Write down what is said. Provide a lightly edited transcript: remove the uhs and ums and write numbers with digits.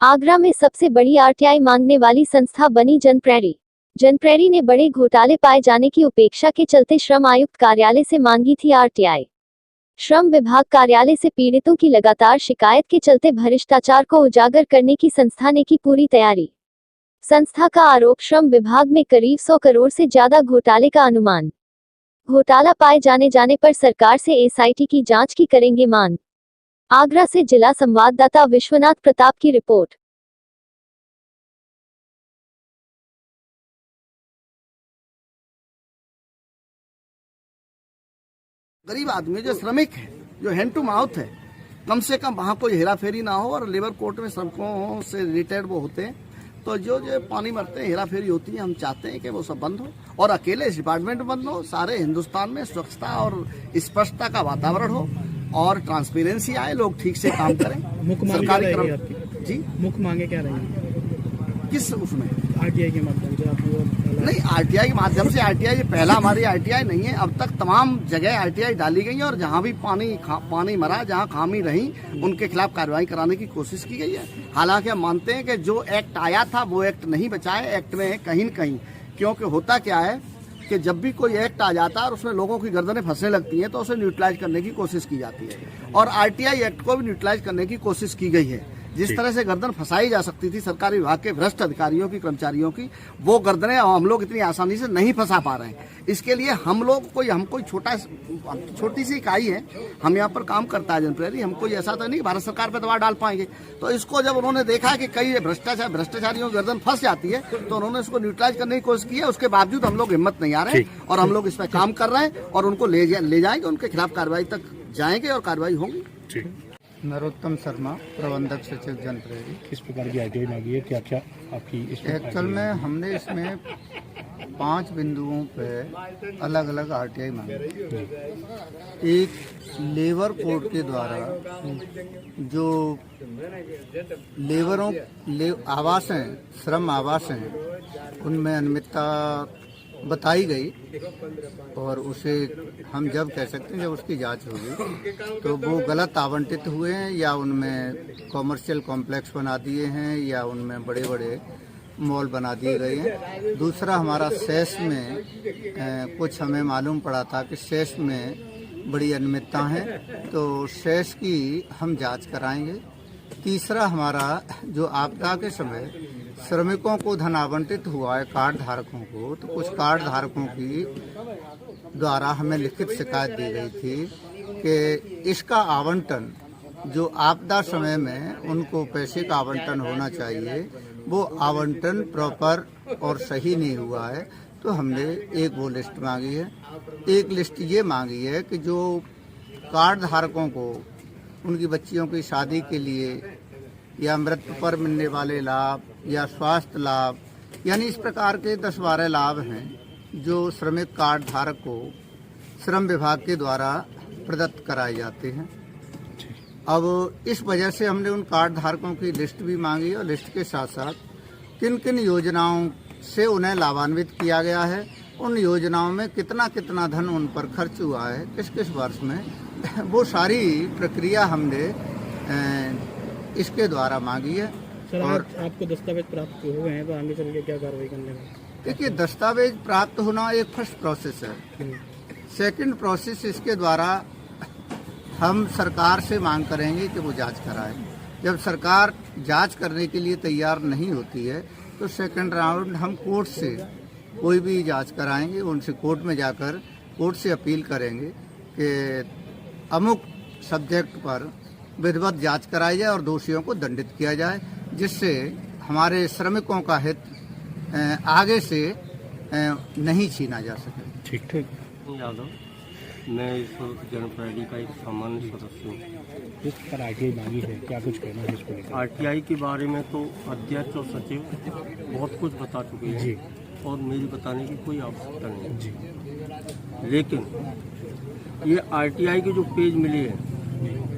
आगरा में सबसे बड़ी आरटीआई मांगने वाली संस्था बनी जनप्रैरी। जनप्रैरी ने बड़े घोटाले पाए जाने की उपेक्षा के चलते श्रम आयुक्त कार्यालय से मांगी थी आरटीआई। श्रम विभाग कार्यालय से पीड़ितों की लगातार शिकायत के चलते भ्रष्टाचार को उजागर करने की संस्था ने की पूरी तैयारी। संस्था का आरोप, श्रम विभाग में करीब 100 करोड़ से ज्यादा घोटाले का अनुमान। घोटाला पाए जाने पर सरकार से एसआईटी की जांच की करेंगे मांग। आगरा से जिला संवाददाता विश्वनाथ प्रताप की रिपोर्ट। गरीब आदमी जो श्रमिक है, जो हैंड टू माउथ है, कम से कम वहाँ कोई हेराफेरी ना हो। और लेबर कोर्ट में श्रमिकों से रिटायर्ड वो होते हैं, तो जो पानी मरते हैं, हेराफेरी होती है, हम चाहते हैं कि वो सब बंद हो और अकेले इस डिपार्टमेंट में बंद हो। सारे हिंदुस्तान में स्वच्छता और स्पष्टता का वातावरण हो और ट्रांसपेरेंसी आए, लोग ठीक से काम करें। सरकारी जी मुख्य मांगे क्या रहेंगी? किस उसमें? आरटीआई के माध्यम से नहीं, आरटीआई के माध्यम से आरटीआई पहला हमारी आरटीआई नहीं है। अब तक तमाम जगह आरटीआई डाली गई है और जहां भी पानी मरा, जहां खामी रही, उनके खिलाफ कार्रवाई कराने की कोशिश की गई है। हालांकि हम मानते हैं कि जो एक्ट आया था वो एक्ट नहीं बचा है। एक्ट में कहीं न कहीं, क्योंकि होता क्या है कि जब भी कोई एक्ट आ जाता है और उसमें लोगों की गर्दनें फंसने लगती हैं तो उसे न्यूट्रलाइज करने की कोशिश की जाती है और आरटीआई एक्ट को भी न्यूट्रलाइज करने की कोशिश की गई है। जिस तरह से गर्दन फंसाई जा सकती थी सरकारी विभाग के भ्रष्ट अधिकारियों की, कर्मचारियों की, वो गर्दनें हम लोग इतनी आसानी से नहीं फंसा पा रहे हैं। इसके लिए हम कोई छोटी सी इकाई है, हम यहाँ पर काम करता है जनप्रैरी। हम कोई ऐसा तो नहीं भारत सरकार पर दबाव डाल पाएंगे। तो इसको जब उन्होंने देखा कि कई भ्रष्टाचारियों की गर्दन फंस जाती है तो उन्होंने इसको न्यूट्रलाइज करने की कोशिश की है। उसके बावजूद हम लोग हिम्मत नहीं आ रहे हैं और हम लोग इस पर काम कर रहे हैं और उनको ले जाएंगे, उनके खिलाफ कार्रवाई तक जाएंगे और कार्रवाई होगी। नरोत्तम शर्मा, प्रबंधक सचिव जनप्रैरी। किस प्रकार की आरटीआई मांगी है? क्या क्या आपकी एक्चुअल में हमने इसमें 5 बिंदुओं पे अलग अलग आरटीआई मांगी। एक, लेबर कोड के द्वारा जो आवास हैं, श्रम आवास हैं, उनमें अनियमितता बताई गई और उसे हम जब कह सकते हैं, जब उसकी जांच होगी तो वो गलत आवंटित हुए हैं या उनमें कॉमर्शियल कॉम्प्लेक्स बना दिए हैं या उनमें बड़े बड़े मॉल बना दिए गए हैं। दूसरा, हमारा सेस में कुछ हमें मालूम पड़ा था कि सेस में बड़ी अनियमितता है, तो सेस की हम जांच कराएंगे। तीसरा, हमारा जो आपदा के समय श्रमिकों को धन आवंटित हुआ है, कार्ड धारकों को, तो कुछ कार्ड धारकों की द्वारा हमें लिखित शिकायत दी गई थी कि इसका आवंटन जो आपदा समय में उनको पैसे का आवंटन होना चाहिए, वो आवंटन प्रॉपर और सही नहीं हुआ है। तो हमने एक वो लिस्ट मांगी है। एक लिस्ट ये मांगी है कि जो कार्ड धारकों को उनकी बच्चियों की शादी के लिए या मृत्यु पर मिलने वाले लाभ या स्वास्थ्य लाभ, यानी इस प्रकार के 10-12 लाभ हैं जो श्रमिक कार्ड धारक को श्रम विभाग के द्वारा प्रदत्त कराए जाते हैं। अब इस वजह से हमने उन कार्ड धारकों की लिस्ट भी मांगी और लिस्ट के साथ साथ किन किन योजनाओं से उन्हें लाभान्वित किया गया है, उन योजनाओं में कितना कितना धन उन पर खर्च हुआ है, किस किस वर्ष में, वो सारी प्रक्रिया हमने इसके द्वारा मांगी है। सर, और आपको दस्तावेज प्राप्त हुए हैं तो आगे चल के क्या कार्रवाई करने में? देखिए, दस्तावेज प्राप्त होना एक फर्स्ट प्रोसेस है। सेकंड प्रोसेस, इसके द्वारा हम सरकार से मांग करेंगे कि वो जांच कराए। जब सरकार जांच करने के लिए तैयार नहीं होती है तो सेकंड राउंड हम कोर्ट से कोई भी जांच कराएंगे, उनसे कोर्ट में जाकर कोर्ट से अपील करेंगे कि अमुक सब्जेक्ट पर विधिवत जांच कराई जाए और दोषियों को दंडित किया जाए, जिससे हमारे श्रमिकों का हित आगे से नहीं छीना जा सके। ठीक। यादव, मैं इस वक्त जनप्रैरी का एक सामान्य सदस्य हूँ। किस पर आरटीआई मांगी है? क्या कुछ कहना है इसको लेकर? आरटीआई के बारे में तो अध्यक्ष और सचिव बहुत कुछ बता चुके हैं जी, और मेरी बताने की कोई आवश्यकता नहीं है जी। लेकिन ये आरटीआई के जो पेज मिले हैं